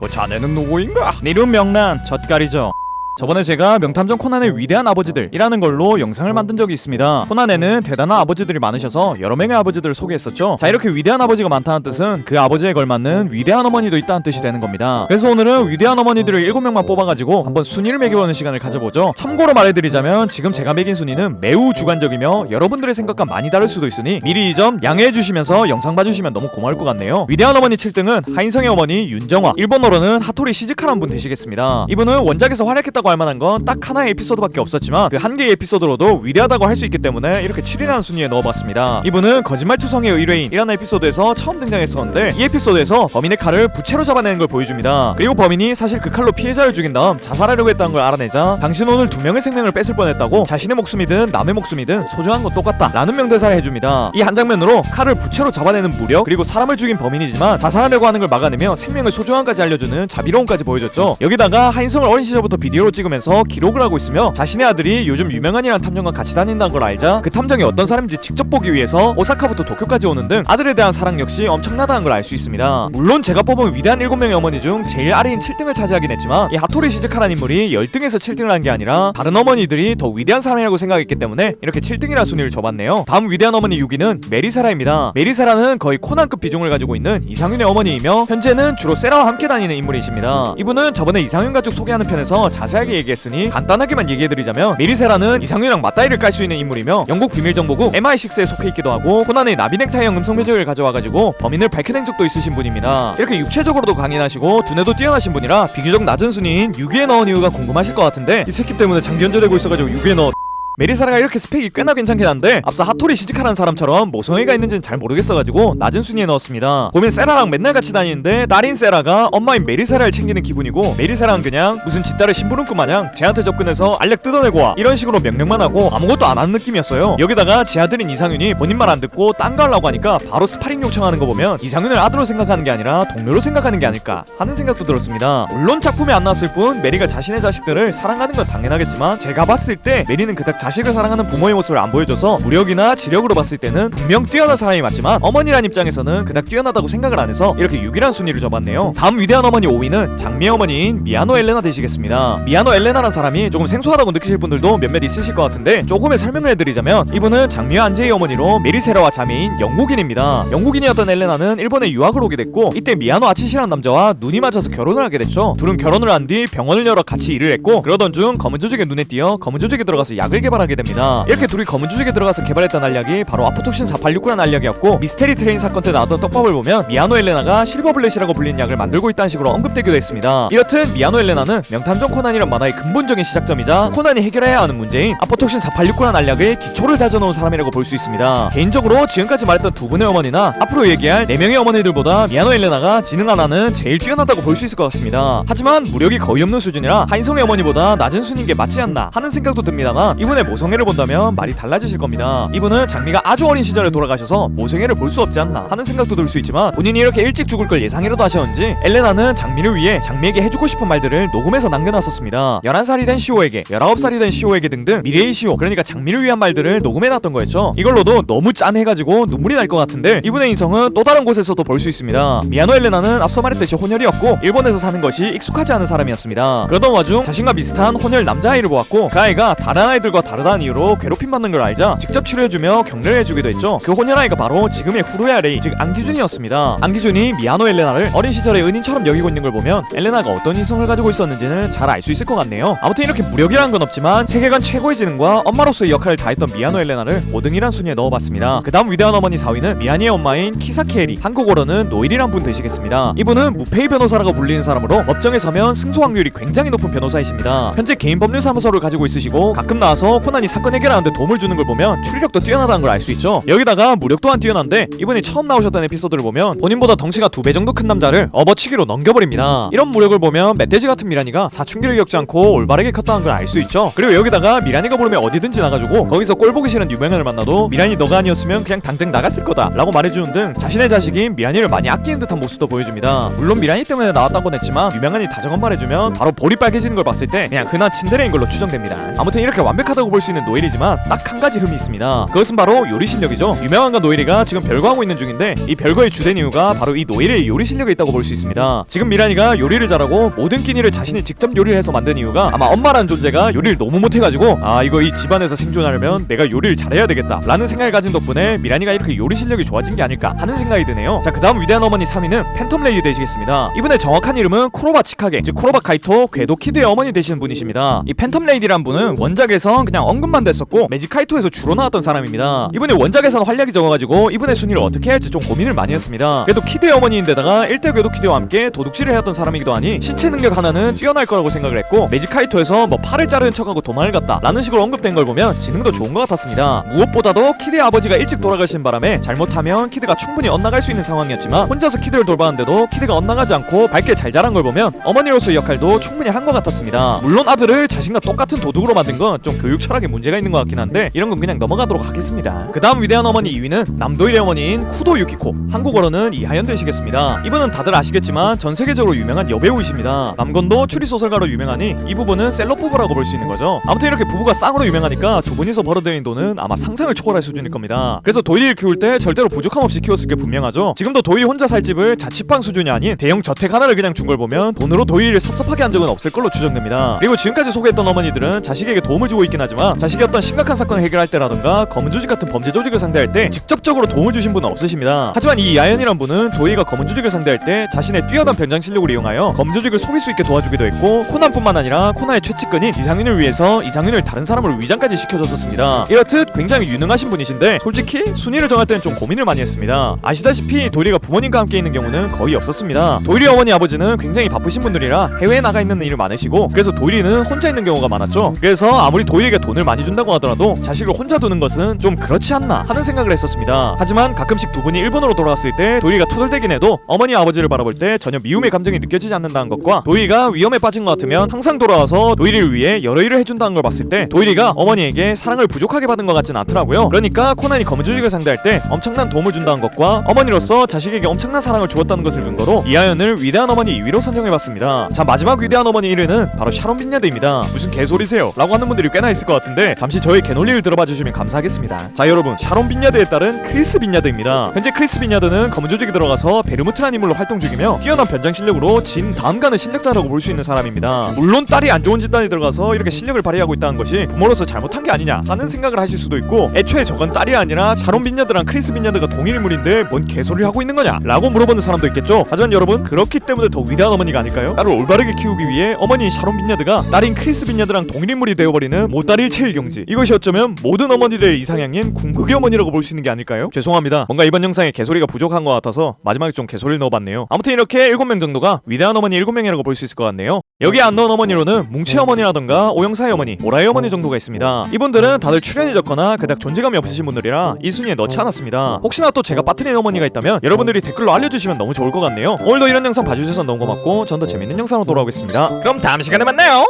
자네는 누구인가? 내 이름 명란 젓갈이죠. 저번에 제가 명탐정 코난의 위대한 아버지들이라는 걸로 영상을 만든 적이 있습니다. 코난에는 대단한 아버지들이 많으셔서 여러 명의 아버지들을 소개했었죠. 자, 이렇게 위대한 아버지가 많다는 뜻은 그 아버지에 걸맞는 위대한 어머니도 있다는 뜻이 되는 겁니다. 그래서 오늘은 위대한 어머니들을 7명만 뽑아가지고 한번 순위를 매겨보는 시간을 가져보죠. 참고로 말해드리자면 지금 제가 매긴 순위는 매우 주관적이며 여러분들의 생각과 많이 다를 수도 있으니 미리 이 점 양해해주시면서 영상 봐주시면 너무 고마울 것 같네요. 위대한 어머니 7등은 하인성의 어머니 윤정화, 일본어로는 하토리 시즈카라는 분 되시겠습니다. 이분은 원작에서 활약했다고 할만한 건 딱 하나의 에피소드밖에 없었지만 그 한 개의 에피소드로도 위대하다고 할 수 있기 때문에 이렇게 7위라는 순위에 넣어봤습니다. 이분은 거짓말투성의 의뢰인이라는 에피소드에서 처음 등장했었는데 이 에피소드에서 범인의 칼을 부채로 잡아내는 걸 보여줍니다. 그리고 범인이 사실 그 칼로 피해자를 죽인 다음 자살하려고 했다는 걸 알아내자 당신 오늘 2명의 생명을 뺏을 뻔했다고 자신의 목숨이든 남의 목숨이든 소중한 건 똑같다 라는 명대사를 해줍니다. 이 한 장면으로 칼을 부채로 잡아내는 무력, 그리고 사람을 죽인 범인이지만 자살하려고 하는 걸 막아내며 생명의 소중함까지 알려주는 자비로움까지 보여줬죠. 여기다가 하인성을 어린 시절부터 비디오로 찍으면서 기록을 하고 있으며 자신의 아들이 요즘 유명한 이란 탐정과 같이 다닌다는 걸 알자 그 탐정이 어떤 사람인지 직접 보기 위해서 오사카부터 도쿄까지 오는 등 아들에 대한 사랑 역시 엄청나다는 걸 알 수 있습니다. 물론 제가 뽑은 위대한 7명의 어머니 중 제일 아래인 7등을 차지하긴 했지만 이 하토리 시즈카라는 인물이 10등에서 7등을 한 게 아니라 다른 어머니들이 더 위대한 사람이라고 생각했기 때문에 이렇게 7등이라 순위를 줘봤네요. 다음 위대한 어머니 6위는 메리사라입니다. 메리사라는 거의 코난급 비중을 가지고 있는 이상윤의 어머니이며 현재는 주로 세라와 함께 다니는 인물이십니다. 이분은 저번에 이상윤 가족 소개하는 편에서 자세하게 얘기했으니 간단하게만 얘기해드리자면 메리사라는 이상윤이랑 맞다이를 깔 수 있는 인물이며 영국 비밀정보국 MI6에 속해 있기도 하고 코난의 나비넥타이형 음성 표적을 가져와가지고 범인을 밝혀낸 적도 있으신 분입니다. 이렇게 육체적으로도 강인하시고 두뇌도 뛰어나신 분이라 비교적 낮은 순위인 6위에 넣은 이유가 궁금하실 것 같은데 이 새끼 때문에 장기 연재되고 있어가지고 6위에 넣어. 메리사라가 이렇게 스펙이 꽤나 괜찮긴 한데 앞서 하토리 시즈카라는 사람처럼 모성애가 있는지는 잘 모르겠어가지고 낮은 순위에 넣었습니다. 보면 세라랑 맨날 같이 다니는데 딸인 세라가 엄마인 메리사라를 챙기는 기분이고 메리사라는 그냥 무슨 지 딸의 심부름꾼 마냥 쟤한테 접근해서 알약 뜯어내고 와 이런 식으로 명령만 하고 아무것도 안 하는 느낌이었어요. 여기다가 지 아들인 이상윤이 본인 말 안 듣고 딴 거 하려고 하니까 바로 스파링 요청하는 거 보면 이상윤을 아들로 생각하는 게 아니라 동료로 생각하는 게 아닐까 하는 생각도 들었습니다. 물론 작품에 안 나왔을 뿐 메리가 자신의 자식들을 사랑하는 건 당연하겠지만 제가 봤을 때 메리는 그닥 자식을 사랑하는 부모의 모습을 안 보여줘서 무력이나 지력으로 봤을 때는 분명 뛰어난 사람이 맞지만 어머니란 입장에서는 그닥 뛰어나다고 생각을 안 해서 이렇게 6위란 순위를 줘봤네요. 다음 위대한 어머니 5위는 장미의 어머니인 미야노 엘레나 되시겠습니다. 미야노 엘레나란 사람이 조금 생소하다고 느끼실 분들도 몇몇 있으실 것 같은데 조금의 설명을 해드리자면 이분은 장미와 안제의 어머니로 메리세라와 자매인 영국인입니다. 영국인이었던 엘레나는 일본에 유학을 오게 됐고 이때 미야노 아치시라는 남자와 눈이 맞아서 결혼을 하게 됐죠. 둘은 결혼을 한 뒤 병원을 열어 같이 일을 했고 그러던 중 검은 조직의 눈에 띄어 검은 조직에 들어가서 약을 개발하게 됩니다. 이렇게 둘이 검은 조직에 들어가서 개발했던 알약이 바로 아포톡신 486이라는 알약이었고 미스테리 트레인 사건 때 나왔던 떡밥을 보면 미야노 엘레나가 실버블렛이라고 불리는 약을 만들고 있다는 식으로 언급되기도 했습니다. 이렇듯 미야노 엘레나는 명탐정 코난이란 만화의 근본적인 시작점이자 코난이 해결해야 하는 문제인 아포톡신 486이라는 알약의 기초를 다져놓은 사람이라고 볼 수 있습니다. 개인적으로 지금까지 말했던 두 분의 어머니나 앞으로 얘기할 4명의 어머니들보다 미야노 엘레나가 지능 하나는 제일 뛰어나다고 볼 수 있을 것 같습니다. 하지만 무력이 거의 없는 수준이라 하인성의 어머니보다 낮은 순위인 게 맞지 않나 하는 생각도 듭니다만 이분의 모성애를 본다면 말이 달라지실 겁니다. 이분은 장미가 아주 어린 시절에 돌아가셔서 모성애를 볼 수 없지 않나 하는 생각도 들 수 있지만 본인이 이렇게 일찍 죽을 걸 예상이라도 하셨는지 엘레나는 장미를 위해 장미에게 해주고 싶은 말들을 녹음해서 남겨놨었습니다. 11살이 된 시오에게, 19살이 된 시오에게 등등 미래의 시오, 그러니까 장미를 위한 말들을 녹음해놨던 거였죠. 이걸로도 너무 짠해가지고 눈물이 날 것 같은데 이분의 인성은 또 다른 곳에서도 볼 수 있습니다. 미야노 엘레나는 앞서 말했듯이 혼혈이었고 일본에서 사는 것이 익숙하지 않은 사람이었습니다. 그러던 와중 자신과 비슷한 혼혈 남자아이를 보았고 그 아이가 다른 아이들과 다르다는 이유로 괴롭힘받는 걸 알자 직접 치료해주며 격려를 해주기도 했죠. 그 혼혈아이가 바로 지금의 후루야 레이, 즉 안기준이었습니다. 안기준이 미야노 엘레나를 어린 시절의 은인처럼 여기고 있는 걸 보면 엘레나가 어떤 인성을 가지고 있었는지는 잘 알 수 있을 것 같네요. 아무튼 이렇게 무력이란 건 없지만 세계관 최고의 지능과 엄마로서의 역할을 다했던 미야노 엘레나를 5등이란 순위에 넣어봤습니다. 그 다음 위대한 어머니 4위는 미야니의 엄마인 키사키 에리, 한국어로는 노일이란 분 되시겠습니다. 이분은 무페이 변호사라고 불리는 사람으로 법정에 서면 승소 확률이 굉장히 높은 변호사이십니다. 현재 개인 법률사무소를 가지고 있으시고 가끔 나와서 코난이 사건 해결하는데 도움을 주는 걸 보면 추리력도 뛰어나다는 걸 알 수 있죠. 여기다가 무력 또한 뛰어난데 이분이 처음 나오셨던 에피소드를 보면 본인보다 덩치가 2배 정도 큰 남자를 업어치기로 넘겨버립니다. 이런 무력을 보면 멧돼지 같은 미라니가 사춘기를 겪지 않고 올바르게 컸다는 걸 알 수 있죠. 그리고 여기다가 미라니가 부르면 어디든지 나가지고 거기서 꼴 보기 싫은 유명인을 만나도 미라니 너가 아니었으면 그냥 당장 나갔을 거다 라고 말해주는 등 자신의 자식인 미라니를 많이 아끼는 듯한 모습도 보여줍니다. 물론 미라니 때문에 나왔던 건 했지만 유명한이 다정한 말해주면 바로 볼이 빨개지는 걸 봤을 때 그냥 흔한 친데레인 걸로 추정됩니다. 아무튼 이렇게 완벽하다고 볼 수 있는 노엘이지만 딱 한 가지 흠이 있습니다. 그것은 바로 요리 실력이죠. 유명한가 노엘이가 지금 별거하고 있는 중인데 이 별거의 주된 이유가 바로 이 노엘의 요리 실력에 있다고 볼 수 있습니다. 지금 미란이가 요리를 잘하고 모든 끼니를 자신이 직접 요리를 해서 만든 이유가 아마 엄마라는 존재가 요리를 너무 못해가지고 아 이거 이 집안에서 생존하려면 내가 요리를 잘해야 되겠다 라는 생각을 가진 덕분에 미란이가 이렇게 요리 실력이 좋아진 게 아닐까 하는 생각이 드네요. 자, 그 다음 위대한 어머니 3위는 팬텀 레이디 되시겠습니다. 이분의 정확한 이름은 쿠로바 치카게, 즉 쿠로바 카이토 궤도 키드의 어머니 되시는 분이십니다. 이 팬텀 레이디란 분은 원작에선 그냥 언급만 됐었고 매직 카이토에서 주로 나왔던 사람입니다. 이분이 원작에서는 활약이 적어가지고 이분의 순위를 어떻게 할지 좀 고민을 많이 했습니다. 궤도 키드의 어머니인데다가 1대 궤도 키드와 함께 도둑질을 해왔던 사람이기도 하니 신체 능력 하나는 뛰어날 거라고 생각을 했고 매직 카이토에서 뭐 팔을 자르는 척하고 도망을 갔다 라는 식으로 언급된 걸 보면 지능도 좋은 것 같았습니다. 무엇보다도 키드의 아버지가 일찍 돌아가신 바람에 잘못하면 키드가 충분히 엇나갈 수 있는 상황이었지만 혼자서 키드를 돌봤는데도 키드가 엇나가지 않고 밝게 잘 자란 걸 보면 어머니로서의 역할도 충분히 한 것 같았습니다. 물론 아들을 자신과 똑같은 도둑으로 만든 건 좀 교육 철학에 문제가 있는 것 같긴 한데 이런 건 그냥 넘어가도록 하겠습니다. 그 다음 위대한 어머니 2위는 남도일의 어머니인 쿠도 유키코, 한국어로는 이하연 되시겠습니다. 이분은 다들 아시겠지만 전 세계적으로 유명한 여배우이십니다. 남건도 추리소설가로 유명하니 이 부분은 셀럽 부부라고 볼 수 있는 거죠. 아무튼 이렇게 부부가 쌍으로 유명하니까 두 분이서 벌어들인 돈은 아마 상상을 초월할 수준일 겁니다. 그래서 도일이를 키울 때 절대로 부족함 없이 키웠을 게 분명하죠. 지금도 도일이 혼자 살 집을 자취방 수준이 아닌 대형 저택 하나를 그냥 준 걸 보면 돈으로 도일이를 섭섭하게 한 적은 없을 걸로 추정됩니다. 그리고 지금까지 소개했던 어머니들은 자식에게 도움을 주고 있긴 하지만 자식이 어떤 심각한 사건을 해결할 때라던가 검은 조직 같은 범죄 조직을 상대할 때 직접적으로 도움을 주신 분은 없으십니다. 하지만 이 야연이란 분은 도일이가 검은 조직을 상대할 때 자신의 뛰어난 변장 실력을 이용하여 검은 조직을 속일 수 있게 도와주기도 했고 코난뿐만 아니라 코난의 최측근인 이상윤을 위해서 이상윤을 다른 사람으로 위장까지 시켜줬었습니다. 이렇듯 굉장히 유능하신 분이신데 솔직히 순위를 정할 때는 좀 고민을 많이 했습니다. 아시다시피 도일이가 부모님과 함께 있는 경우는 거의 없었습니다. 도일이 어머니 아버지는 굉장히 바쁘신 분들이라 해외에 나가 있는 일을 많으시고 그래서 도일이는 혼자 있는 경우가 많았죠. 그래서 아무리 도일이에게 돈을 많이 준다고 하더라도 자식을 혼자 두는 것은 좀 그렇지 않나 하는 생각을 했었습니다. 하지만 가끔씩 두 분이 일본으로 돌아왔을 때 도일이가 투덜대긴 해도 어머니 아버지를 바라볼 때 전혀 미움의 감정이 느껴지지 않는다는 것과 도일이가 위험에 빠진 것 같으면 항상 돌아와서 도일이를 위해 여러 일을 해준다는 걸 봤을 때 도일이가 어머니에게 사랑을 부족하게 받은 것 같진 않더라고요. 그러니까 코난이 검은 조직을 상대할 때 엄청난 도움을 준다는 것과 어머니로서 자식에게 엄청난 사랑을 주었다는 것을 근거로 이하연을 위대한 어머니 2위로 선정해봤습니다. 자, 마지막 위대한 어머니 1위는 바로 샤론 빈야드입니다. 무슨 개소리세요? 라고 하는 분들이 꽤나 있을 것 같은데 잠시 저의 개논리를 들어봐 주시면 감사하겠습니다. 자, 여러분, 샤론 빈야드에 따른 크리스 빈야드입니다. 현재 크리스 빈야드는 검은 조직에 들어가서 베르무트라는 인물로 활동 중이며 뛰어난 변장 실력으로 진 다음 가는 실력자라고 볼 수 있는 사람입니다. 물론 딸이 안 좋은 집단에 들어가서 이렇게 실력을 발휘하고 있다는 것이 부모로서 잘못한 게 아니냐 하는 생각을 하실 수도 있고 애초에 저건 딸이 아니라 샤론 빈야드랑 크리스 빈야드가 동일 인물인데 뭔 개소리를 하고 있는 거냐 라고 물어보는 사람도 있겠죠. 하지만 여러분, 그렇기 때문에 더 위대한 어머니가 아닐까요? 딸을 올바르게 키우기 위해 어머니인 샤론 빈야드가 딸인 크리스 빈야드랑 동일 인물이 되어버리는 모딸일 체일경지, 이것이 어쩌면 모든 어머니들의 이상향인 궁극의 어머니라고 볼 수 있는 게 아닐까요? 죄송합니다. 뭔가 이번 영상에 개소리가 부족한 것 같아서 마지막에 좀 개소리를 넣어봤네요. 아무튼 이렇게 7명 정도가 위대한 어머니 7명이라고 볼 수 있을 것 같네요. 여기 안 넣은 어머니로는 뭉치 어머니라던가 오영사의 어머니, 오라의 어머니 정도가 있습니다. 이분들은 다들 출연이 적거나 그닥 존재감이 없으신 분들이라 이 순위에 넣지 않았습니다. 혹시나 또 제가 빠뜨린 어머니가 있다면 여러분들이 댓글로 알려주시면 너무 좋을 것 같네요. 오늘도 이런 영상 봐주셔서 너무 고맙고 전 더 재밌는 영상으로 돌아오겠습니다. 그럼 다음 시간에 만나요.